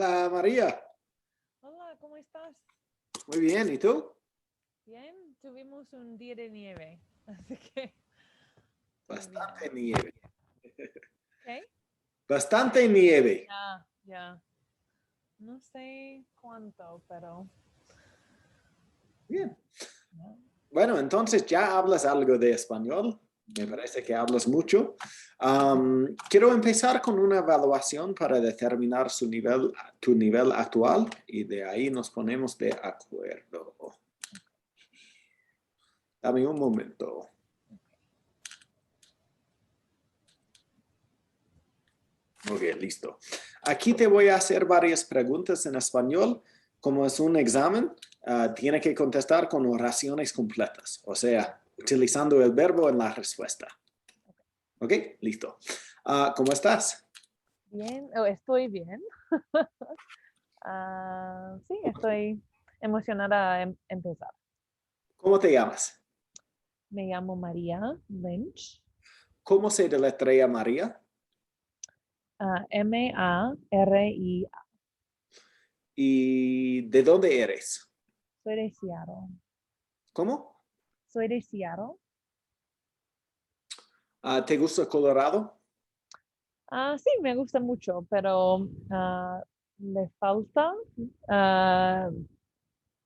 Hola María, Hola, ¿cómo estás? muy bien, ¿y tú? Bien, tuvimos un día de nieve, así que muy Bastante bien. nieve, ¿Qué? bastante nieve. Ya. No sé cuánto, pero Bien, ya. bueno, entonces ya hablas algo de español, me parece que hablas mucho. Quiero empezar con una evaluación para determinar tu nivel actual y de ahí nos ponemos de acuerdo. Dame un momento. Muy bien, listo. Aquí te voy a hacer varias preguntas en español. Como es un examen, tiene que contestar con oraciones completas, o sea, utilizando el verbo en la respuesta. ¿Ok? Listo. ¿Cómo estás? Bien, estoy bien. Sí, estoy emocionada a empezar. ¿Cómo te llamas? Me llamo María Lynch. ¿Cómo se deletrea María? Maria. ¿Y de dónde eres? Soy de Seattle. ¿Cómo? Soy de Seattle. ¿Te gusta Colorado? Sí, me gusta mucho, pero le falta ah,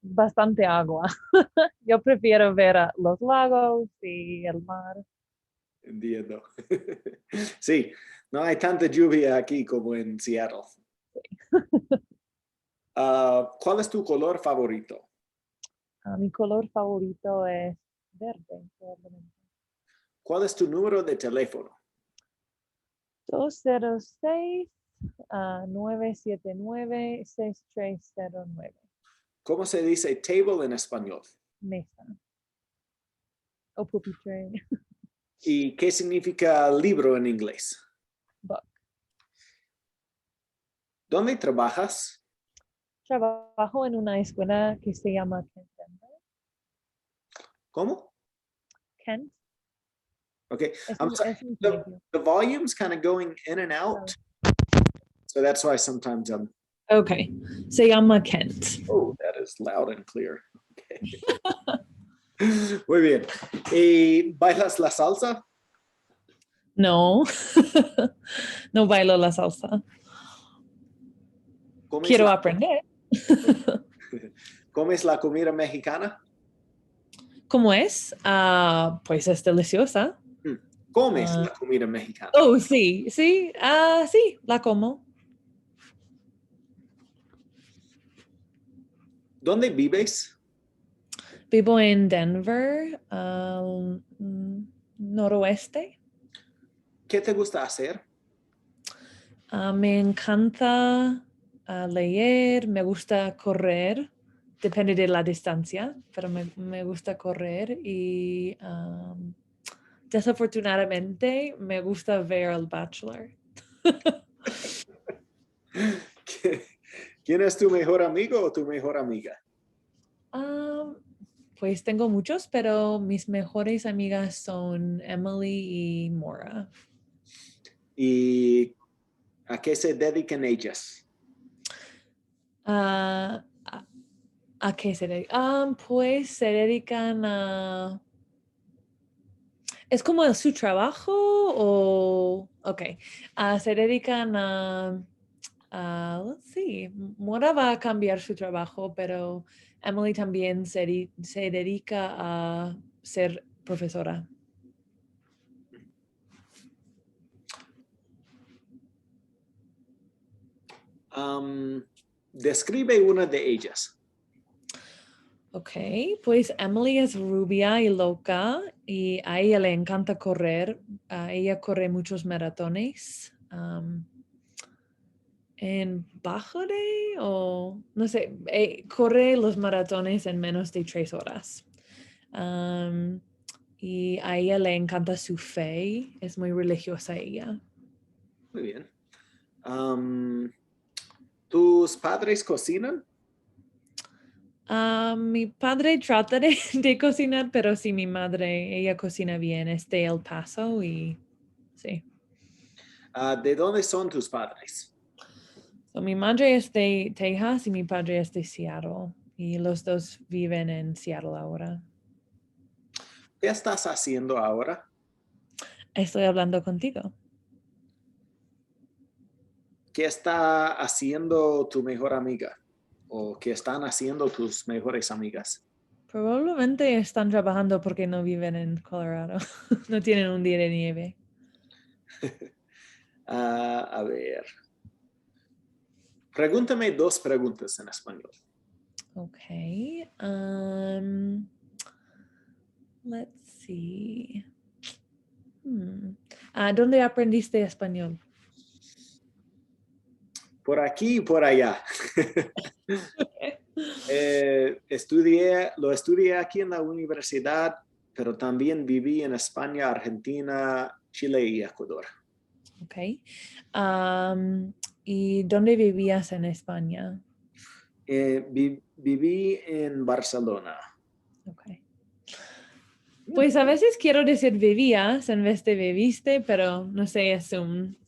bastante agua. Yo prefiero ver los lagos y el mar. Entiendo. Sí, no hay tanta lluvia aquí como en Seattle. ¿Cuál es tu color favorito? Mi color favorito es verde, probablemente. ¿Cuál es tu número de teléfono? 206 979 6309. ¿Cómo se dice table en español? Mesa o pupitre. ¿Y qué significa libro en inglés? Book. ¿Dónde trabajas? Trabajo en una escuela que se llama Kent. ¿Cómo? Kent Okay, es I'm un, sorry. es un The, colegio. the volume's kind of going in and out, so that's why sometimes I'm. Ok, se llama Kent. Oh, that is loud and clear. Okay. Muy bien. ¿Y bailas la salsa? No, no bailo la salsa. ¿Comes Quiero la, aprender. ¿Comes la comida mexicana? ¿Cómo es? Pues es deliciosa. Hmm. ¿Comes Ah, la comida mexicana? oh, sí, la como. ¿Dónde vives? Vivo en Denver, noroeste. ¿Qué te gusta hacer? Me encanta leer, me gusta correr, depende de la distancia, pero me gusta correr y desafortunadamente me gusta ver El Bachelor. ¿Quién es tu mejor amigo o tu mejor amiga? Um, pues tengo muchos, pero mis mejores amigas son Emily y Mora. ¿Y a qué se dedican ellas? Ah, ¿a qué se dedican? Pues se dedican a... ¿Es como su trabajo o...? Ok. Se dedican let's see, Mora va a cambiar su trabajo, pero Emily también se dedica a ser profesora. Describe una de ellas. Ok, pues Emily es rubia y loca y a ella le encanta correr. Ella corre muchos maratones. En Bajore o no sé, corre los maratones en menos de 3 horas. Y a ella le encanta su fe, es muy religiosa ella. Muy bien. ¿Tus padres cocinan? Mi padre trata de cocinar, pero sí, mi madre, ella cocina bien, es de El Paso y sí. ¿De dónde son tus padres? So, mi madre es de Texas y mi padre es de Seattle. Y los dos viven en Seattle ahora. ¿Qué estás haciendo ahora? Estoy hablando contigo. ¿Qué está haciendo tu mejor amiga? ¿O qué están haciendo tus mejores amigas? Probablemente están trabajando porque no viven en Colorado. No tienen un día de nieve. A ver. Pregúntame 2 preguntas en español. Okay. Let's see. ¿Dónde aprendiste español? Por aquí y por allá. Lo estudié aquí en la universidad, pero también viví en España, Argentina, Chile y Ecuador. Okay. ¿Y dónde vivías en España? Viví en Barcelona. Okay. Pues a veces quiero decir vivías en vez de viviste, pero no sé, es un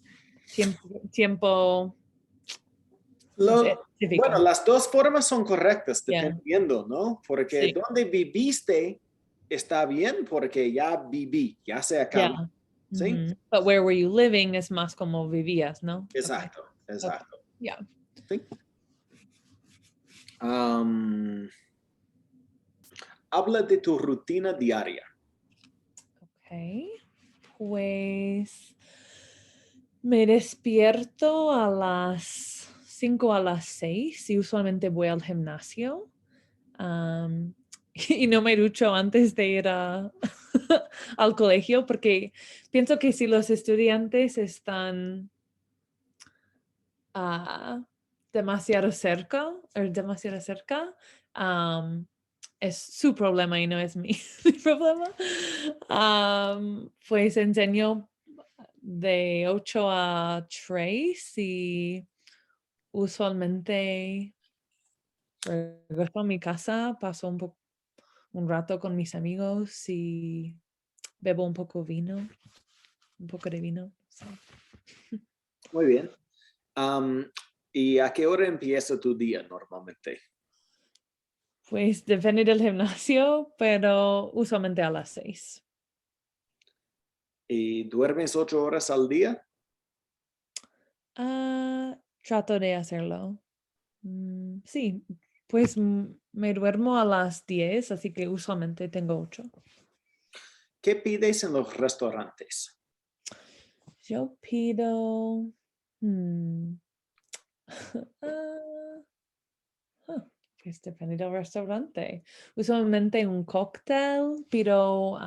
tiempo no sé, Bueno, específico. las 2 formas son correctas, Yeah. dependiendo, ¿no? Porque Sí. donde viviste está bien porque ya viví, ya se Yeah. acabó. ¿Sí? But where were you living es más como vivías, ¿no? Okay. Exacto, Okay. exacto. Yeah. ¿Sí? Habla de tu rutina diaria. Okay. Pues me despierto a las 5 a las 6 y usualmente voy al gimnasio. Y no me ducho antes de ir al colegio porque pienso que si los estudiantes están ah, demasiado cerca, es su problema y no es mi, mi problema. Pues enseño de 8 a 3 y usualmente regreso a mi casa, paso un rato con mis amigos y bebo un poco de vino. Sí. Muy bien. ¿Y a qué hora empieza tu día normalmente? Pues depende del gimnasio, pero usualmente a las 6. ¿Y duermes 8 horas al día? Trato de hacerlo. Sí, pues me duermo a las 10, así que usualmente tengo 8. ¿Qué pides en los restaurantes? Yo pido... hmm, ah, pues depende del restaurante. Usualmente un cóctel, pido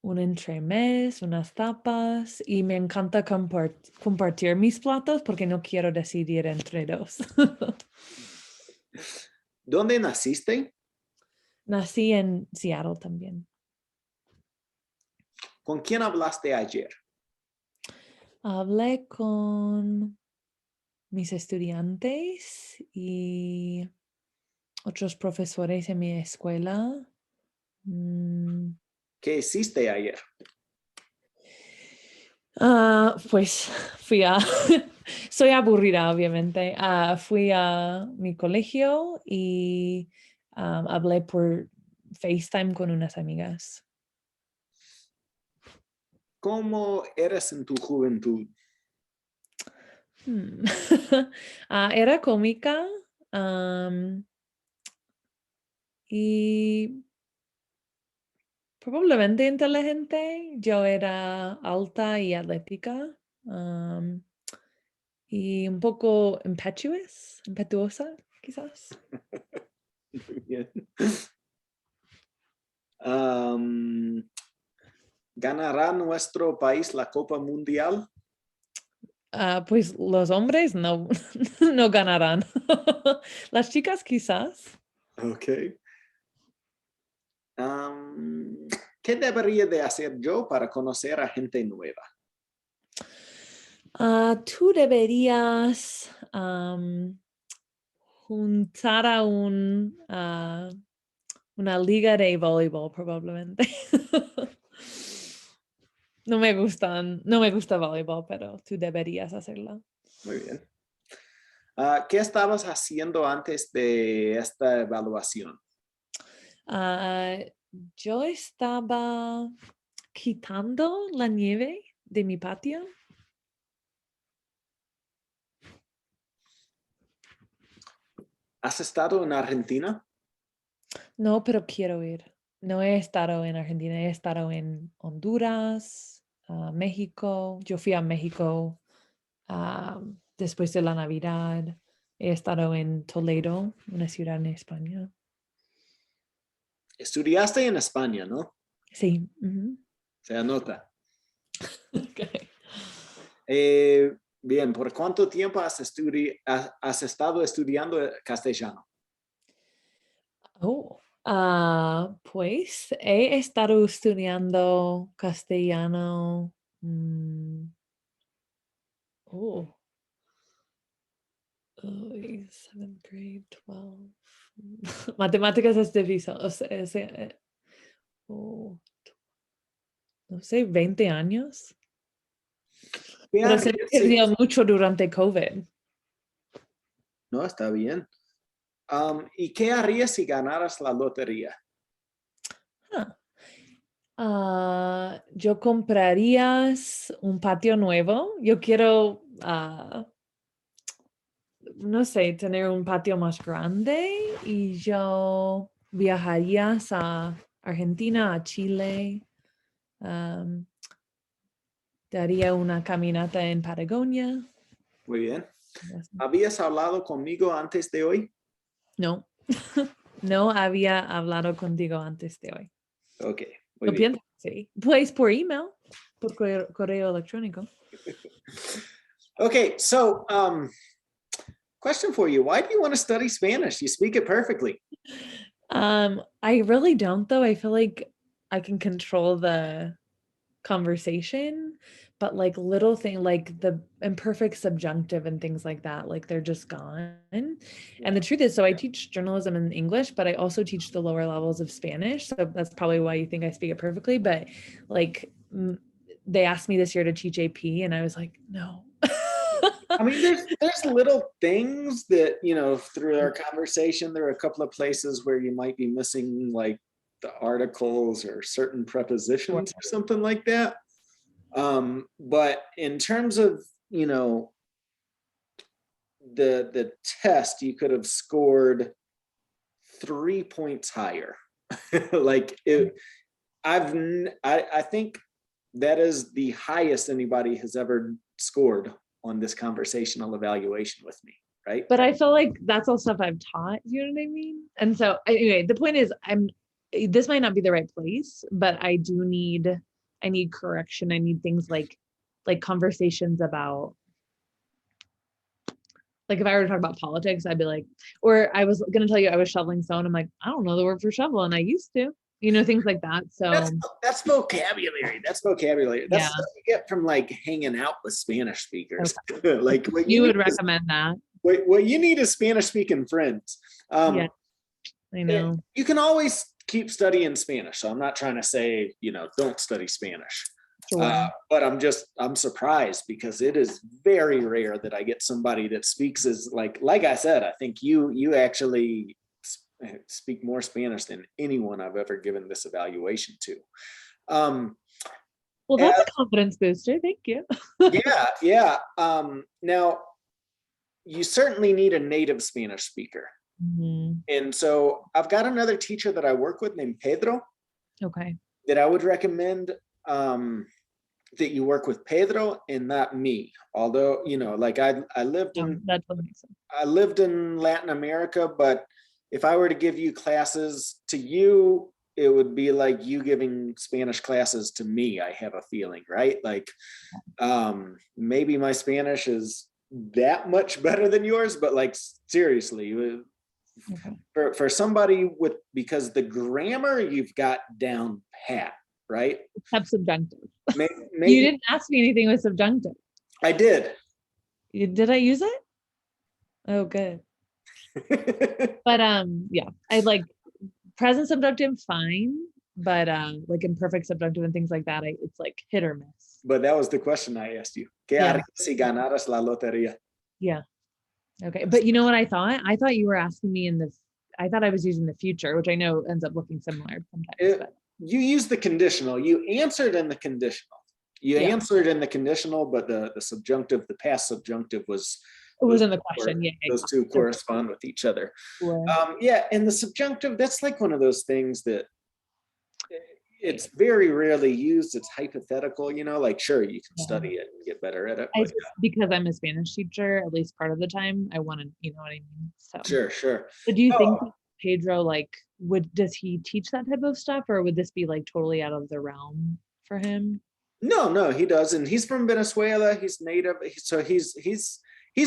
un entremés, unas tapas y me encanta compartir mis platos porque no quiero decidir entre dos. ¿Dónde naciste? Nací en Seattle también. ¿Con quién hablaste ayer? Hablé con mis estudiantes y otros profesores en mi escuela. Mm, ¿Qué hiciste ayer? pues fui a... Soy aburrida, obviamente. Fui a mi colegio y hablé por FaceTime con unas amigas. ¿Cómo eras en tu juventud? Hmm. Era cómica y probablemente inteligente. Yo era alta y atlética y un poco impetuosa, quizás. Muy bien. Am, ¿Ganará nuestro país la Copa Mundial? Pues los hombres no, no ganarán. Las chicas quizás. Ok. ¿Qué debería de hacer yo para conocer a gente nueva? Tú deberías juntar a una liga de voleibol probablemente. No me gusta voleibol, pero tú deberías hacerlo. Muy bien. ¿Qué estabas haciendo antes de esta evaluación? Yo estaba quitando la nieve de mi patio. ¿Has estado en Argentina? No, pero quiero ir. No he estado en Argentina, he estado en Honduras, México. Yo fui a México después de la Navidad. He estado en Toledo, una ciudad en España. Estudiaste en España, ¿no? Sí. Ujú. Se anota. Okay. Bien, ¿por cuánto tiempo has estado estudiando castellano? Oh, pues he estado estudiando castellano. Oh, seventh grade, 12. Matemáticas es difícil. O sea, oh, no sé, 20 años. ¿Qué Pero se harías perdió mucho durante COVID. No, está bien. ¿Y qué harías si ganaras la lotería? Ah. Yo comprarías un patio nuevo. Yo quiero, no sé, tener un patio más grande y yo viajarías a Argentina, a Chile. um, Daría una caminata en Patagonia. Muy bien. Algo así. ¿Habías hablado conmigo antes de hoy? No, no había hablado contigo antes de hoy. Ok, muy Yo bien. pienso que sí. Pues por email, por correo electrónico. Okay, so question for you. Why do you want to study Spanish? You speak it perfectly. I really don't though. I feel like I can control the conversation, but like little thing like the imperfect subjunctive and things like that, like they're just gone. And the truth is, so I teach journalism in English, but I also teach the lower levels of Spanish. So that's probably why you think I speak it perfectly. But like they asked me this year to teach AP, and I was like, no. I mean, there's little things that, you know, through our conversation, there are a couple of places where you might be missing like the articles or certain prepositions or something like that. But in terms of, you know, the test, you could have scored 3 points higher. Like I think that is the highest anybody has ever scored on this conversational evaluation with me, right? But I feel like that's all stuff I've taught, you know what I mean? And so anyway, the point is this might not be the right place, but I need correction. I need things like conversations about, like if I were to talk about politics, I'd be like, or I was gonna tell you I was shoveling stone. I'm like, I don't know the word for shovel, and I used to, things like that. So That's vocabulary. That's vocabulary. That's yeah, stuff you get from like hanging out with Spanish speakers. okay. Like what You would need is, recommend that. what you need is Spanish speaking friends. Yeah, I know. You can always keep studying Spanish. So I'm not trying to say, you know, don't study Spanish. Sure. But I'm surprised because it is very rare that I get somebody that speaks as like I said, I think you actually speak more Spanish than anyone I've ever given this evaluation to. Well, that's a confidence booster. Thank you. Yeah. Now you certainly need a native Spanish speaker. Mhm. And so I've got another teacher that I work with named Pedro Okay. that I would recommend that you work with Pedro and not me. Although, you know, like I lived in That totally makes sense. I lived in Latin America, but if I were to give you classes to you, it would be like you giving Spanish classes to me, I have a feeling, right? Like maybe my Spanish is that much better than yours, but like seriously, Okay. for somebody with, because the grammar you've got down pat, right? Except subjunctive. Maybe, You didn't ask me anything with subjunctive. I did. Did I use it? Oh, good. But yeah, I like present subjunctive fine. but like imperfect subjunctive and things like that, it's like hit or miss. But that was the question I asked you. ¿Qué Yeah. harías si ganaras la lotería? Yeah. Okay. But you know what I thought? I thought you were asking me I thought I was using the future, which I know ends up looking similar sometimes. You use the conditional. You answered in the conditional. You answered in the conditional, but the subjunctive, the past subjunctive was in the question. Yeah. Those two correspond with each other. Sure. And the subjunctive, that's like one of those things that it's very rarely used. It's hypothetical, like, sure, you can study it and get better at it. But because I'm a Spanish teacher, at least part of the time, I want to, you know what I mean? So sure. But do you think Pedro, like, does he teach that type of stuff, or would this be like totally out of the realm for him? No, he doesn't. He's from Venezuela. He's native. So he's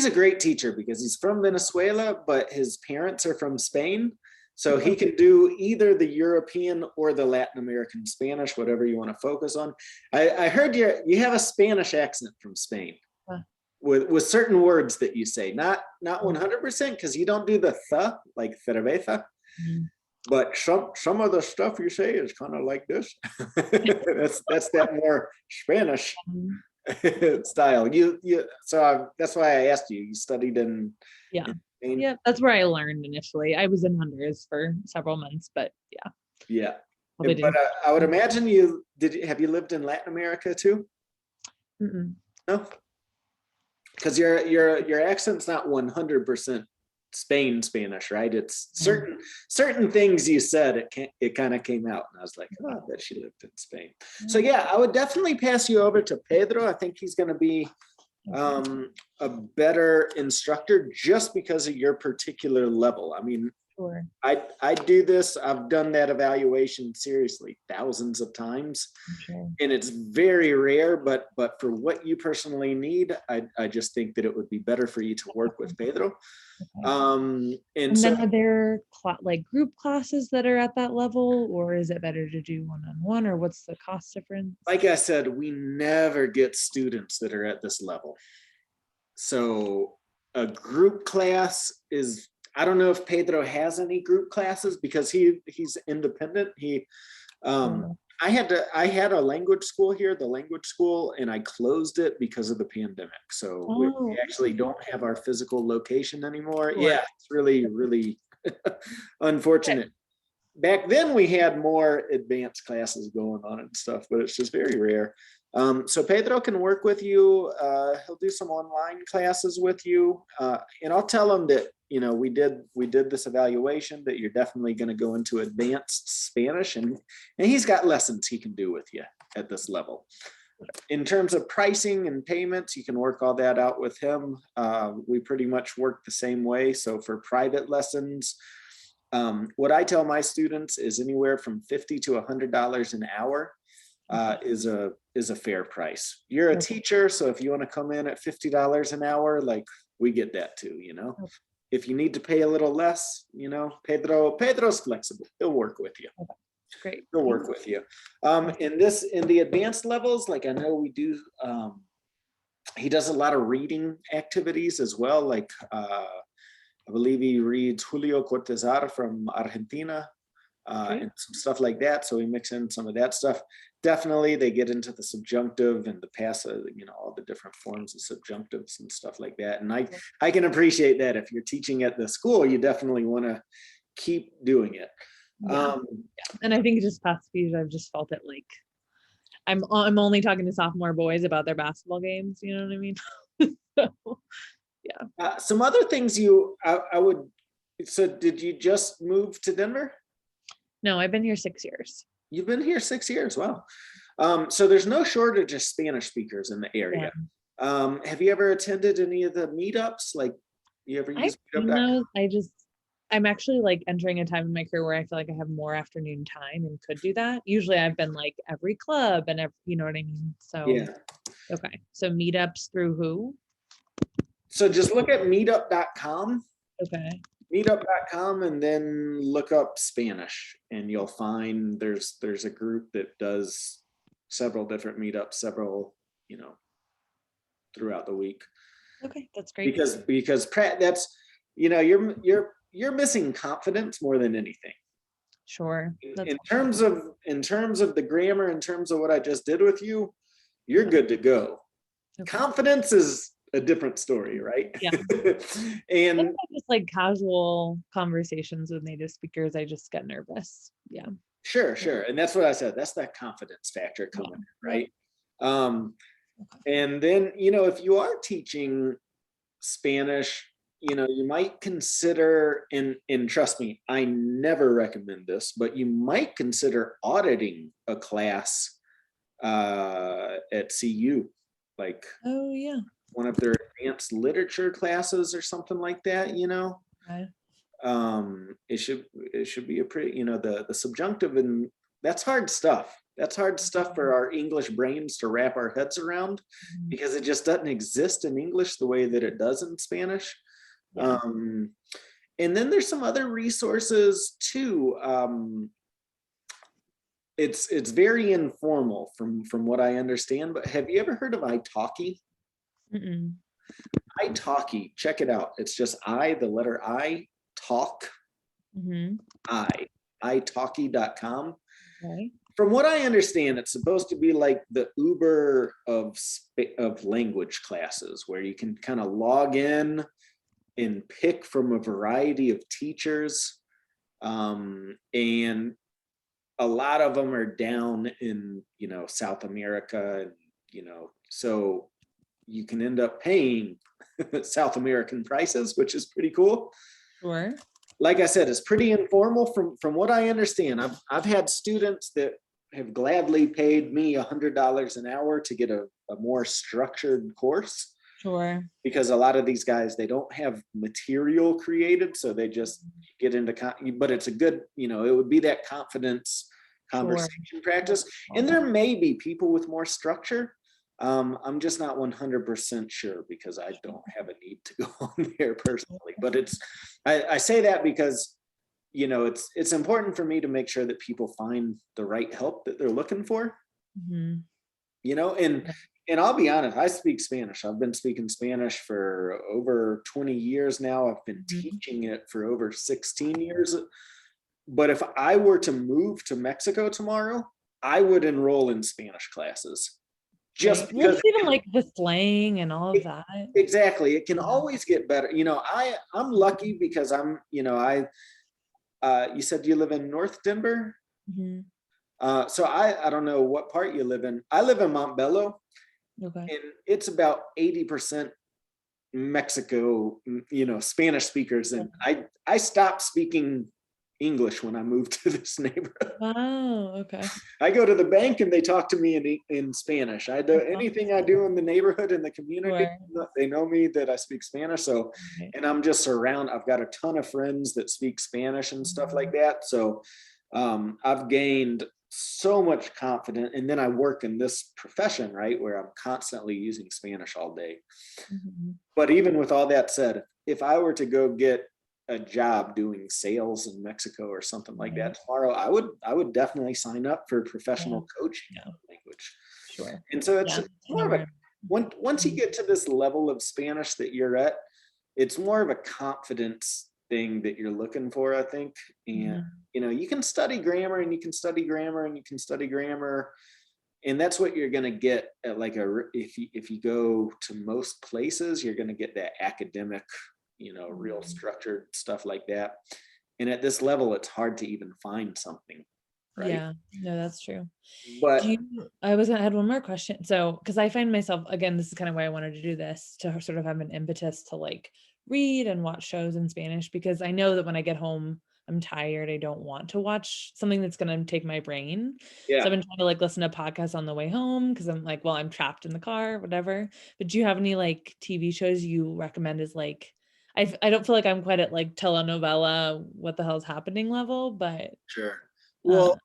a great teacher because he's from Venezuela, but his parents are from Spain. So he can do either the European or the Latin American Spanish, whatever you want to focus on. I heard you have a Spanish accent from Spain with certain words that you say, not 100% because you don't do the th like cerveza, but some of the stuff you say is kind of like this. that's that more Spanish style. So that's why I asked you. You studied in Spain? Yeah, that's where I learned initially. I was in Honduras for several months, but yeah. But I would imagine have you lived in Latin America too? No, because your accent's not 100% Spanish, right? It's certain things you said, it kind of came out, and I was like, oh, I bet she lived in Spain. So I would definitely pass you over to Pedro. I think he's going to be a better instructor just because of your particular level. I mean, I do this. I've done that evaluation seriously thousands of times, and it's very rare. But for what you personally need, I just think that it would be better for you to work with Pedro. And so, then are there like group classes that are at that level, or is it better to do one-on-one, or what's the cost difference? Like I said, we never get students that are at this level. So a group class is, I don't know if Pedro has any group classes because he's independent. I had a language school here, the language school, and I closed it because of the pandemic. So we actually don't have our physical location anymore. Yeah, it's really, really unfortunate. Back then we had more advanced classes going on and stuff, but it's just very rare. So Pedro can work with you. He'll do some online classes with you. And I'll tell him that, we did this evaluation, that you're definitely going to go into advanced Spanish, and he's got lessons he can do with you at this level. In terms of pricing and payments, you can work all that out with him. We pretty much work the same way. So for private lessons, what I tell my students is anywhere from $50 to $100 an hour is a fair price. You're a teacher, so if you want to come in at $50 an hour, like, we get that too, If you need to pay a little less, Pedro's flexible. He'll work with you. Great. He'll work with you. In the advanced levels, like I know we do, he does a lot of reading activities as well. Like I believe he reads Julio Cortázar from Argentina and some stuff like that. So we mix in some of that stuff. Definitely they get into the subjunctive and the passive, all the different forms of subjunctives and stuff like that. And I can appreciate that. If you're teaching at the school, you definitely want to keep doing it. And I think just past few, I've just felt it like I'm only talking to sophomore boys about their basketball games. You know what I mean? So, yeah. Some other things so did you just move to Denver? No, I've been here 6 years. You've been here 6 years. Wow. So there's no shortage of Spanish speakers in the area. Have you ever attended any of the meetups? Like, you ever use meetup.com? I'm actually like entering a time in my career where I feel like I have more afternoon time and could do that. Usually I've been like every club and you know what I mean? So, okay. So meetups through who? So just look at meetup.com. Okay. Meetup.com and then look up Spanish, and you'll find there's a group that does several different meetups, throughout the week. Okay, that's great. Because that's, you're missing confidence more than anything. Sure. That's In terms of the grammar, in terms of what I just did with you, you're good to go. okay. Confidence is a different story, right? Yeah. And Just like casual conversations with native speakers, I just get nervous. Yeah. sure. And that's what I said. That's that confidence factor coming in, right? And then, if you are teaching Spanish, you might consider, and trust me, I never recommend this, but you might consider auditing a class at CU, like Oh yeah. one of their advanced literature classes or something like that, Okay. it should be a pretty, the subjunctive, and that's hard stuff. That's hard stuff for our English brains to wrap our heads around, because it just doesn't exist in English the way that it does in Spanish. Yeah. And then there's some other resources too. It's very informal from what I understand, but have you ever heard of italki? Mm-mm. italki, check it out. It's just the letter I, talk, italki.com. Okay. From what I understand, it's supposed to be like the Uber of language classes, where you can kind of log in and pick from a variety of teachers. And a lot of them are down in, South America, and, so you can end up paying South American prices, which is pretty cool. Sure. Like I said, it's pretty informal from what I understand. I've had students that have gladly paid me $100 an hour to get a more structured course. Sure. Because a lot of these guys, they don't have material created, so they just get into, but it's a good, it would be that confidence conversation practice. And there may be people with more structure. I'm just not 100% sure, because I don't have a need to go on there personally. But I say that because, it's important for me to make sure that people find the right help that they're looking for. And I'll be honest, I speak Spanish. I've been speaking Spanish for over 20 years now. I've been teaching it for over 16 years. But if I were to move to Mexico tomorrow, I would enroll in Spanish classes. Just because even like the slang and all of that. Exactly. It can always get better. I'm lucky because I'm, you said you live in North Denver? So I don't know what part you live in. I live in Montbello. Okay. And it's about 80% Mexico, Spanish speakers. And I stopped speaking English when I moved to this neighborhood. Wow. Okay. I go to the bank and they talk to me in Spanish. I do anything I do in the neighborhood, in the community. They know me that I speak Spanish. So, and I'm just surrounded. I've got a ton of friends that speak Spanish and stuff like that. So I've gained so much confidence, and then I work in this profession, right, where I'm constantly using Spanish all day. But even with all that said, if I were to go get a job doing sales in Mexico or something like that tomorrow, I would definitely sign up for professional coaching language. Sure. And so it's more of a, once you get to this level of Spanish that you're at, it's more of a confidence thing that you're looking for, I think. And you can study grammar, and you can study grammar, and you can study grammar, and that's what you're going to get at if you go to most places, you're going to get that academic, real structured stuff like that. And at this level, it's hard to even find something, right? Yeah, no, that's true. But I had one more question. So, because I find myself, again, this is kind of why I wanted to do this, to sort of have an impetus to like read and watch shows in Spanish, because I know that when I get home, I'm tired. I don't want to watch something that's going to take my brain. So I've been trying to like listen to podcasts on the way home, because I'm like, well, I'm trapped in the car, whatever. But do you have any like TV shows you recommend as like, I don't feel like I'm quite at like telenovela, what the hell's happening level, but sure. Well,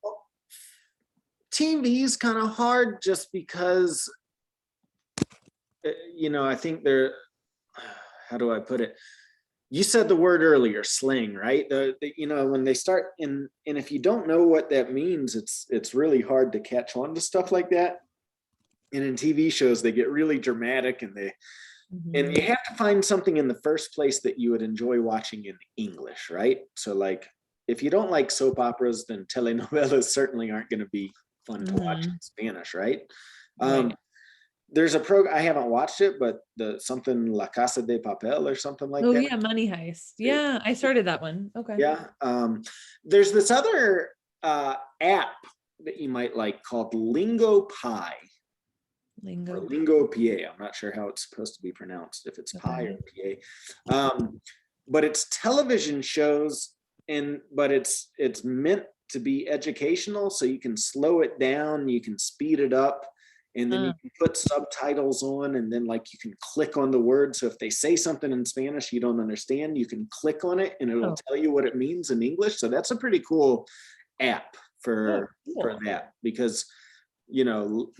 TV is kind of hard just because, I think how do I put it? You said the word earlier, slang, right? When they start and if you don't know what that means, it's really hard to catch on to stuff like that. And in TV shows, they get really dramatic, and and you have to find something in the first place that you would enjoy watching in English, right? So like if you don't like soap operas, then telenovelas certainly aren't going to be fun to watch in Mhm. Spanish, right? Right. There's I haven't watched it, but the something La Casa de Papel or something like Oh that. yeah, Money Heist. Yeah, I started that one. Okay. Yeah. There's this other app that you might like called Lingo Pi or Lingo. Lingo PA. I'm not sure how it's supposed to be pronounced, if it's Pi Okay. or PA. But it's television shows, but it's meant to be educational, so you can slow it down, you can speed it up, and then you can put subtitles on, and then like you can click on the word. So if they say something in Spanish you don't understand, you can click on it and it'll tell you what it means in English. So that's a pretty cool app Oh, for cool. that, because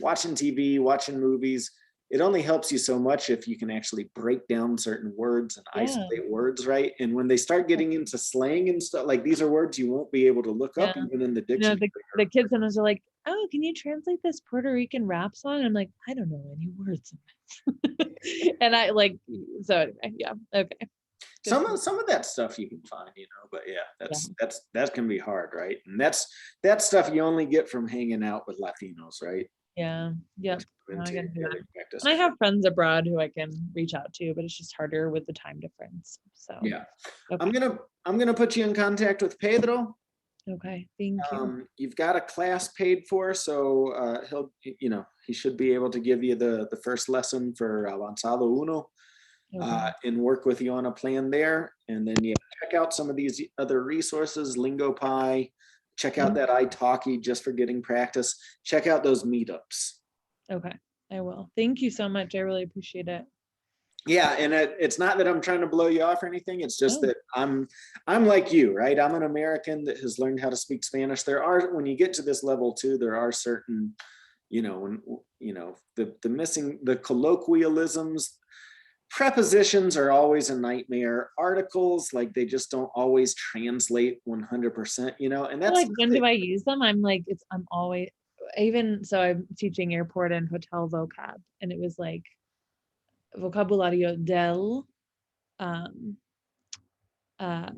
watching TV, watching movies, it only helps you so much if you can actually break down certain words and Yeah. isolate words, right? And when they start getting into slang and stuff, like these are words you won't be able to look up even in the dictionary. The kids sometimes are like, oh, can you translate this Puerto Rican rap song? And I'm like, I don't know any words. And I like, so anyway, yeah, okay. Some of that stuff you can find, but yeah, that can be hard, right? And that's stuff you only get from hanging out with Latinos, right? Yeah, yep. Into I gotta do that. daily practice. And I have friends abroad who I can reach out to, but it's just harder with the time difference. So Yeah. okay. I'm gonna put you in contact with Pedro. Okay, thank you. You've got a class paid for, so he should be able to give you the first lesson for Avanzado Uno, Okay. and work with you on a plan there. And then check out some of these other resources, LingoPie, check out that italki just for getting practice, check out those meetups. Okay, I will. Thank you so much. I really appreciate it. Yeah, and it's not that I'm trying to blow you off or anything. It's just Oh. that I'm like you, right? I'm an American that has learned how to speak Spanish. When you get to this level too, there are certain, the colloquialisms, prepositions are always a nightmare. Articles, like, they just don't always translate 100%, and that's Like, when do I use them? I'm like, I'm always, even so I'm teaching airport and hotel vocab, and it was like vocabulario um uh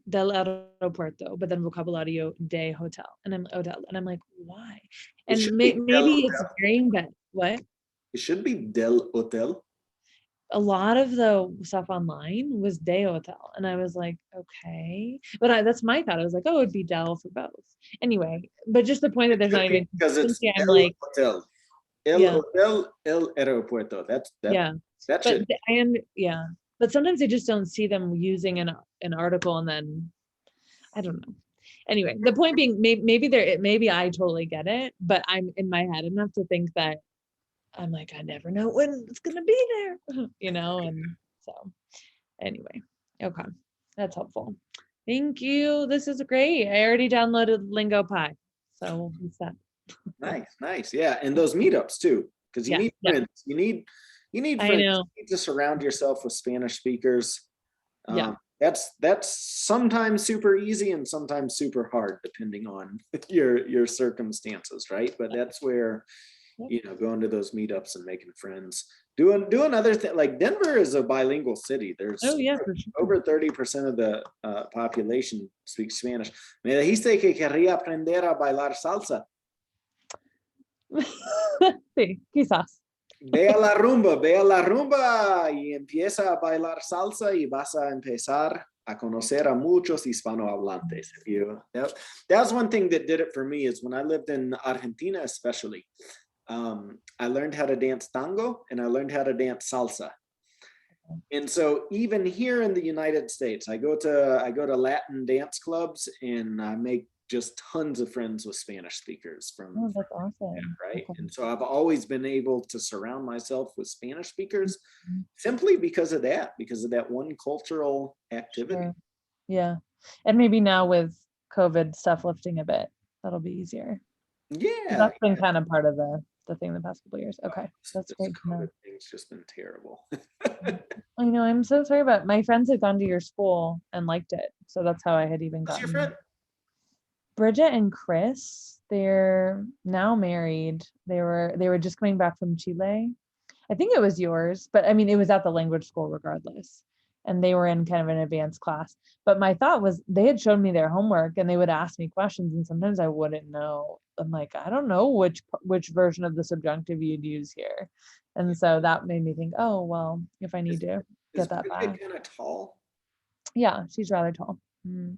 del aeropuerto, but then vocabulario de hotel, and I'm like, why? it And should be del maybe it's varying, but what? it should be del hotel. A lot of the stuff online was de hotel, and I was like, okay, but that's my thought. I was like, oh, it'd be del for both anyway. But just the point that there's not even Because it's consistency, I'm el like, hotel, el yeah, hotel, el aeropuerto. yeah. That But should. yeah, but sometimes I just don't see them using an article, and then I don't know. Anyway, the point being, maybe I totally get it, but I'm in my head enough to think that I'm like, I never know when it's gonna be there, and so anyway, okay, that's helpful. Thank you. This is great. I already downloaded Lingo Pi, so we'll be set. Nice. Yeah, and those meetups too, because you Yeah, need yeah, friends. You need I friends. know. You need to surround yourself with Spanish speakers. Yeah, That's sometimes super easy and sometimes super hard, depending on your circumstances, right? But that's where going to those meetups and making friends, doing other things. Like, Denver is a bilingual city. There's oh yeah, for sure. over 30% of the population speaks Spanish. Me dijiste que quería aprender a bailar salsa. Sí, quizás. Ve a la rumba y empieza a bailar salsa y vas a empezar a conocer a muchos hispanohablantes. That was one thing that did it for me, is when I lived in Argentina, especially. I learned how to dance tango and I learned how to dance salsa. And so even here in the United States, I go to Latin dance clubs and I make just tons of friends with Spanish speakers Oh, that's awesome. right? Okay. And so I've always been able to surround myself with Spanish speakers Mhm. simply because of that one cultural activity. Sure. Yeah, and maybe now with COVID stuff lifting a bit, that'll be easier. Yeah. That's been kind of part of the thing the past couple of years. Okay, that's This great to know. COVID thing's just been terrible. I know, I'm so sorry, but my friends had gone to your school and liked it, so that's how I had even What's your gotten. friend? Bridget and Chris, they're now married. They were just coming back from Chile. I think it was yours, but I mean, it was at the language school regardless. and they were in kind of an advanced class. But my thought was they had shown me their homework and they would ask me questions, and sometimes I wouldn't know. I'm like, I don't know which version of the subjunctive you'd use here. And so that made me think, oh, well, if I need to Is get that Bridget back. kind of tall? Yeah, she's rather tall. Mm,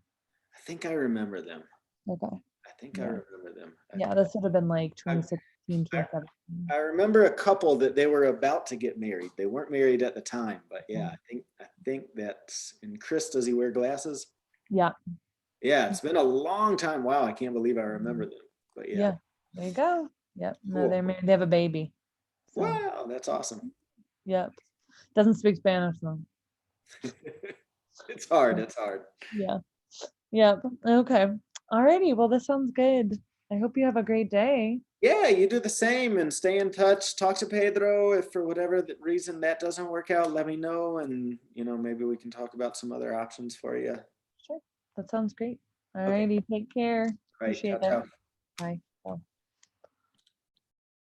I think I remember them. okay. I think I Yeah. remember them. Yeah, this would have been like I, 2016, I, 2017. I remember a couple that they were about to get married. They weren't married at the time, but yeah, I think that's. And Chris, does he wear glasses? Yeah. Yeah, it's been a long time. Wow, I can't believe I remember them. But yeah, Yeah. There you go. Yep. No, cool. they're married. They have a baby. So, Wow, that's awesome. yep. Doesn't speak Spanish though. It's hard. It's hard. Yeah. Yep. Okay. Alrighty. Well, this sounds good. I hope you have a great day. Yeah, you do the same and stay in touch. Talk to Pedro. If for whatever reason that doesn't work out, let me know. And, maybe we can talk about some other options for you. Sure. That sounds great. Okay, Alrighty. Take care. right. Ciao, Appreciate it. ciao. Bye.